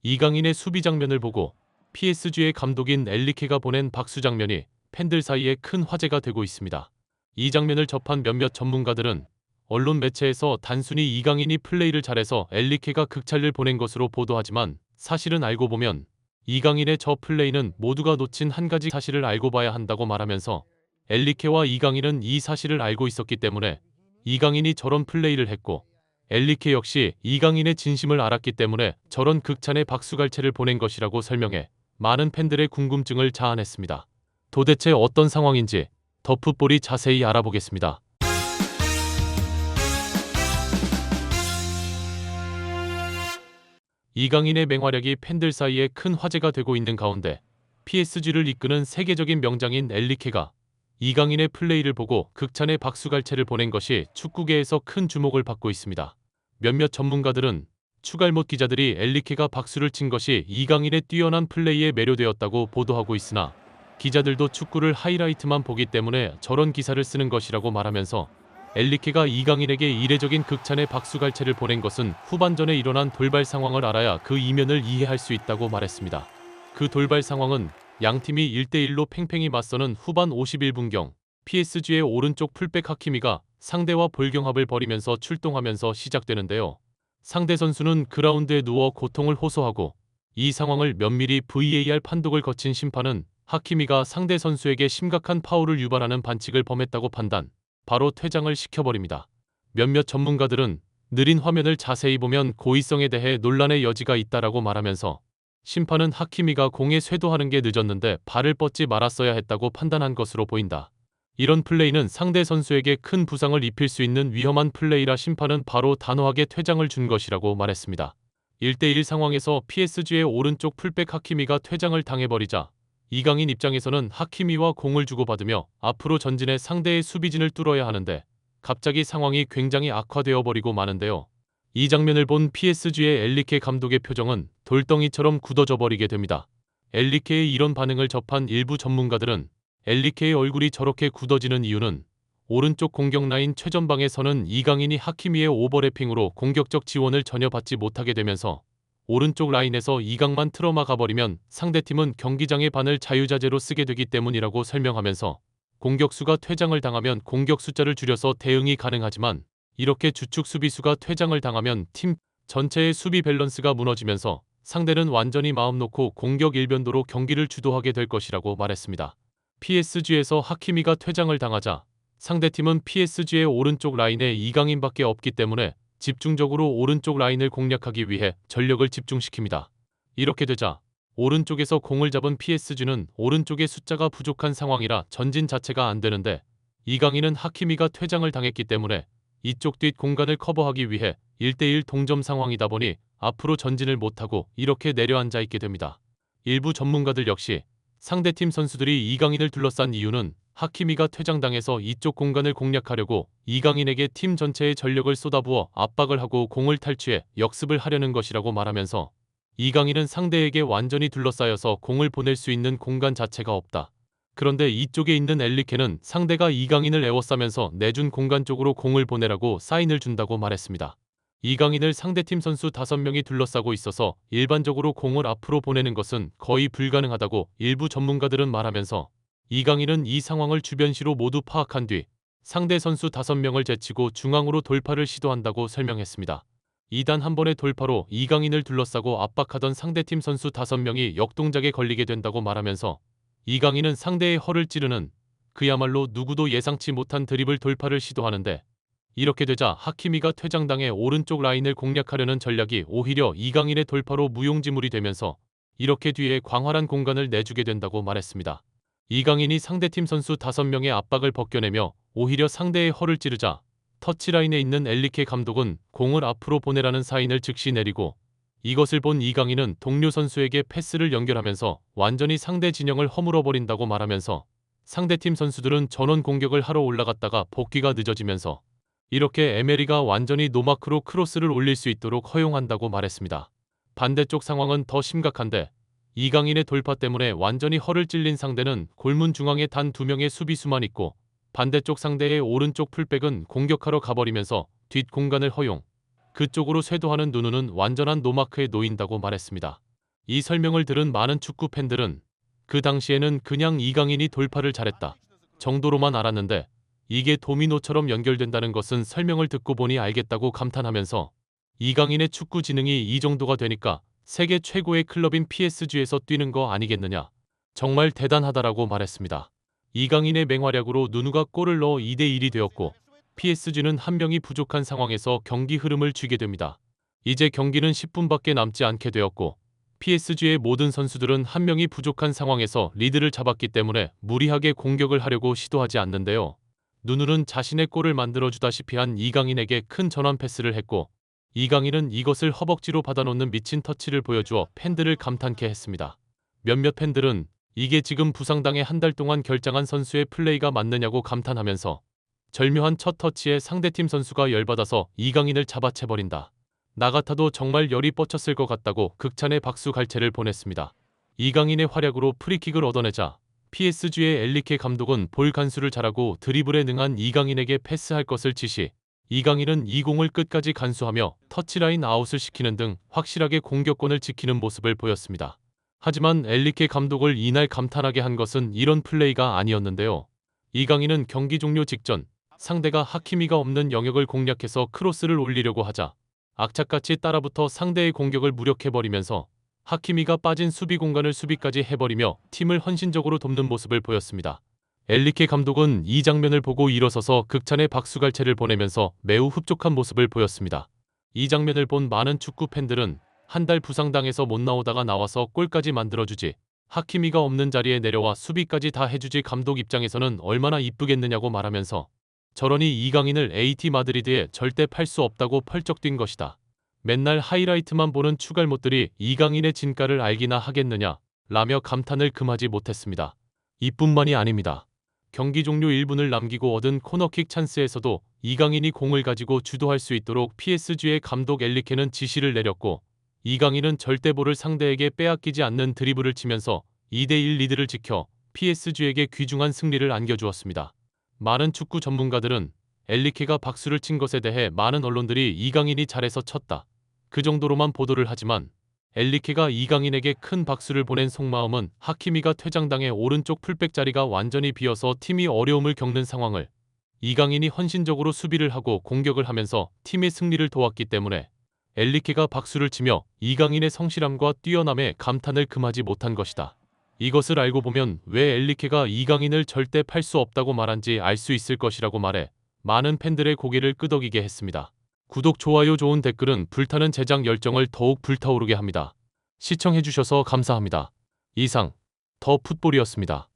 이강인의 수비 장면을 보고 PSG의 감독인 엘리케가 보낸 박수 장면이 팬들 사이에 큰 화제가 되고 있습니다. 이 장면을 접한 몇몇 전문가들은 언론 매체에서 단순히 이강인이 플레이를 잘해서 엘리케가 극찬을 보낸 것으로 보도하지만 사실은 알고 보면 이강인의 저 플레이는 모두가 놓친 한 가지 사실을 알고 봐야 한다고 말하면서 엘리케와 이강인은 이 사실을 알고 있었기 때문에 이강인이 저런 플레이를 했고 엘리케 역시 이강인의 진심을 알았기 때문에 저런 극찬의 박수갈채를 보낸 것이라고 설명해 많은 팬들의 궁금증을 자아냈습니다. 도대체 어떤 상황인지 더 풋볼이 자세히 알아보겠습니다. 이강인의 맹활약이 팬들 사이에 큰 화제가 되고 있는 가운데 PSG를 이끄는 세계적인 명장인 엘리케가 이강인의 플레이를 보고 극찬의 박수갈채를 보낸 것이 축구계에서 큰 주목을 받고 있습니다. 몇몇 전문가들은 추갈못 기자들이 엘리케가 박수를 친 것이 이강인의 뛰어난 플레이에 매료되었다고 보도하고 있으나 기자들도 축구를 하이라이트만 보기 때문에 저런 기사를 쓰는 것이라고 말하면서 엘리케가 이강인에게 이례적인 극찬의 박수갈채를 보낸 것은 후반전에 일어난 돌발 상황을 알아야 그 이면을 이해할 수 있다고 말했습니다. 그 돌발 상황은 양팀이 1대1로 팽팽히 맞서는 후반 51분경 PSG의 오른쪽 풀백 하키미가 상대와 볼경합을 벌이면서 출동하면서 시작되는데요. 상대 선수는 그라운드에 누워 고통을 호소하고 이 상황을 면밀히 VAR 판독을 거친 심판은 하키미가 상대 선수에게 심각한 파울을 유발하는 반칙을 범했다고 판단, 바로 퇴장을 시켜버립니다. 몇몇 전문가들은 느린 화면을 자세히 보면 고의성에 대해 논란의 여지가 있다라고 말하면서 심판은 하키미가 공에 쇄도하는 게 늦었는데 발을 뻗지 말았어야 했다고 판단한 것으로 보인다. 이런 플레이는 상대 선수에게 큰 부상을 입힐 수 있는 위험한 플레이라 심판은 바로 단호하게 퇴장을 준 것이라고 말했습니다. 1대1 상황에서 PSG의 오른쪽 풀백 하키미가 퇴장을 당해버리자 이강인 입장에서는 하키미와 공을 주고받으며 앞으로 전진해 상대의 수비진을 뚫어야 하는데 갑자기 상황이 굉장히 악화되어 버리고 마는데요. 이 장면을 본 PSG의 엘리케 감독의 표정은 돌덩이처럼 굳어져 버리게 됩니다. 엘리케의 이런 반응을 접한 일부 전문가들은 엘리케의 얼굴이 저렇게 굳어지는 이유는 오른쪽 공격 라인 최전방에 서는 이강인이 하키미의 오버래핑으로 공격적 지원을 전혀 받지 못하게 되면서 오른쪽 라인에서 이강만 틀어막아버리면 상대팀은 경기장의 반을 자유자재로 쓰게 되기 때문이라고 설명하면서 공격수가 퇴장을 당하면 공격 숫자를 줄여서 대응이 가능하지만 이렇게 주축 수비수가 퇴장을 당하면 팀 전체의 수비 밸런스가 무너지면서 상대는 완전히 마음 놓고 공격 일변도로 경기를 주도하게 될 것이라고 말했습니다. PSG에서 하키미가 퇴장을 당하자 상대팀은 PSG의 오른쪽 라인에 이강인밖에 없기 때문에 집중적으로 오른쪽 라인을 공략하기 위해 전력을 집중시킵니다. 이렇게 되자 오른쪽에서 공을 잡은 PSG는 오른쪽의 숫자가 부족한 상황이라 전진 자체가 안 되는데 이강인은 하키미가 퇴장을 당했기 때문에 이쪽 뒷 공간을 커버하기 위해 1대1 동점 상황이다 보니 앞으로 전진을 못하고 이렇게 내려앉아 있게 됩니다. 일부 전문가들 역시 상대팀 선수들이 이강인을 둘러싼 이유는 하키미가 퇴장당해서 이쪽 공간을 공략하려고 이강인에게 팀 전체의 전력을 쏟아부어 압박을 하고 공을 탈취해 역습을 하려는 것이라고 말하면서 이강인은 상대에게 완전히 둘러싸여서 공을 보낼 수 있는 공간 자체가 없다. 그런데 이쪽에 있는 엘리케는 상대가 이강인을 에워싸면서 내준 공간 쪽으로 공을 보내라고 사인을 준다고 말했습니다. 이강인을 상대팀 선수 5명이 둘러싸고 있어서 일반적으로 공을 앞으로 보내는 것은 거의 불가능하다고 일부 전문가들은 말하면서 이강인은 이 상황을 주변시로 모두 파악한 뒤 상대 선수 5명을 제치고 중앙으로 돌파를 시도한다고 설명했습니다. 2단 한 번의 돌파로 이강인을 둘러싸고 압박하던 상대팀 선수 5명이 역동작에 걸리게 된다고 말하면서 이강인은 상대의 허를 찌르는 그야말로 누구도 예상치 못한 드리블 돌파를 시도하는데 이렇게 되자 하키미가 퇴장당해 오른쪽 라인을 공략하려는 전략이 오히려 이강인의 돌파로 무용지물이 되면서 이렇게 뒤에 광활한 공간을 내주게 된다고 말했습니다. 이강인이 상대팀 선수 5명의 압박을 벗겨내며 오히려 상대의 허를 찌르자 터치라인에 있는 엘리케 감독은 공을 앞으로 보내라는 사인을 즉시 내리고 이것을 본 이강인은 동료 선수에게 패스를 연결하면서 완전히 상대 진영을 허물어버린다고 말하면서 상대팀 선수들은 전원 공격을 하러 올라갔다가 복귀가 늦어지면서 이렇게 에메리가 완전히 노마크로 크로스를 올릴 수 있도록 허용한다고 말했습니다. 반대쪽 상황은 더 심각한데 이강인의 돌파 때문에 완전히 허를 찔린 상대는 골문 중앙에 단 2명의 수비수만 있고 반대쪽 상대의 오른쪽 풀백은 공격하러 가버리면서 뒷 공간을 허용, 그쪽으로 쇄도하는 누누는 완전한 노마크에 놓인다고 말했습니다. 이 설명을 들은 많은 축구 팬들은 그 당시에는 그냥 이강인이 돌파를 잘했다 정도로만 알았는데 이게 도미노처럼 연결된다는 것은 설명을 듣고 보니 알겠다고 감탄하면서 이강인의 축구 지능이 이 정도가 되니까 세계 최고의 클럽인 PSG에서 뛰는 거 아니겠느냐. 정말 대단하다라고 말했습니다. 이강인의 맹활약으로 누누가 골을 넣어 2대1이 되었고 PSG는 한 명이 부족한 상황에서 경기 흐름을 쥐게 됩니다. 이제 경기는 10분밖에 남지 않게 되었고 PSG의 모든 선수들은 한 명이 부족한 상황에서 리드를 잡았기 때문에 무리하게 공격을 하려고 시도하지 않는데요. 누누는 자신의 골을 만들어주다시피 한 이강인에게 큰 전환 패스를 했고 이강인은 이것을 허벅지로 받아놓는 미친 터치를 보여주어 팬들을 감탄케 했습니다. 몇몇 팬들은 이게 지금 부상당해 한 달 동안 결장한 선수의 플레이가 맞느냐고 감탄하면서 절묘한 첫 터치에 상대팀 선수가 열받아서 이강인을 잡아채버린다. 나 같아도 정말 열이 뻗쳤을 것 같다고 극찬의 박수 갈채를 보냈습니다. 이강인의 활약으로 프리킥을 얻어내자 PSG의 엘리케 감독은 볼 간수를 잘하고 드리블에 능한 이강인에게 패스할 것을 지시 이강인은 이 공을 끝까지 간수하며 터치라인 아웃을 시키는 등 확실하게 공격권을 지키는 모습을 보였습니다. 하지만 엘리케 감독을 이날 감탄하게 한 것은 이런 플레이가 아니었는데요. 이강인은 경기 종료 직전 상대가 하키미가 없는 영역을 공략해서 크로스를 올리려고 하자 악착같이 따라붙어 상대의 공격을 무력해버리면서 하키미가 빠진 수비 공간을 수비까지 해버리며 팀을 헌신적으로 돕는 모습을 보였습니다. 엘리케 감독은 이 장면을 보고 일어서서 극찬의 박수갈채를 보내면서 매우 흡족한 모습을 보였습니다. 이 장면을 본 많은 축구 팬들은 한 달 부상당해서 못 나오다가 나와서 골까지 만들어주지 하키미가 없는 자리에 내려와 수비까지 다 해주지 감독 입장에서는 얼마나 이쁘겠느냐고 말하면서 저러니 이강인을 AT 마드리드에 절대 팔 수 없다고 펄쩍 뛴 것이다. 맨날 하이라이트만 보는 추갈못들이 이강인의 진가를 알기나 하겠느냐 라며 감탄을 금하지 못했습니다. 이뿐만이 아닙니다. 경기 종료 1분을 남기고 얻은 코너킥 찬스에서도 이강인이 공을 가지고 주도할 수 있도록 PSG의 감독 엘리케는 지시를 내렸고 이강인은 절대 볼을 상대에게 빼앗기지 않는 드리블을 치면서 2대1 리드를 지켜 PSG에게 귀중한 승리를 안겨주었습니다. 많은 축구 전문가들은 엘리케가 박수를 친 것에 대해 많은 언론들이 이강인이 잘해서 쳤다. 그 정도로만 보도를 하지만 엘리케가 이강인에게 큰 박수를 보낸 속마음은 하키미가 퇴장당해 오른쪽 풀백 자리가 완전히 비어서 팀이 어려움을 겪는 상황을 이강인이 헌신적으로 수비를 하고 공격을 하면서 팀의 승리를 도왔기 때문에 엘리케가 박수를 치며 이강인의 성실함과 뛰어남에 감탄을 금하지 못한 것이다. 이것을 알고 보면 왜 엘리케가 이강인을 절대 팔 수 없다고 말한지 알 수 있을 것이라고 말해 많은 팬들의 고개를 끄덕이게 했습니다. 구독, 좋아요, 좋은 댓글은 불타는 제작 열정을 더욱 불타오르게 합니다. 시청해주셔서 감사합니다. 이상 더 풋볼이었습니다.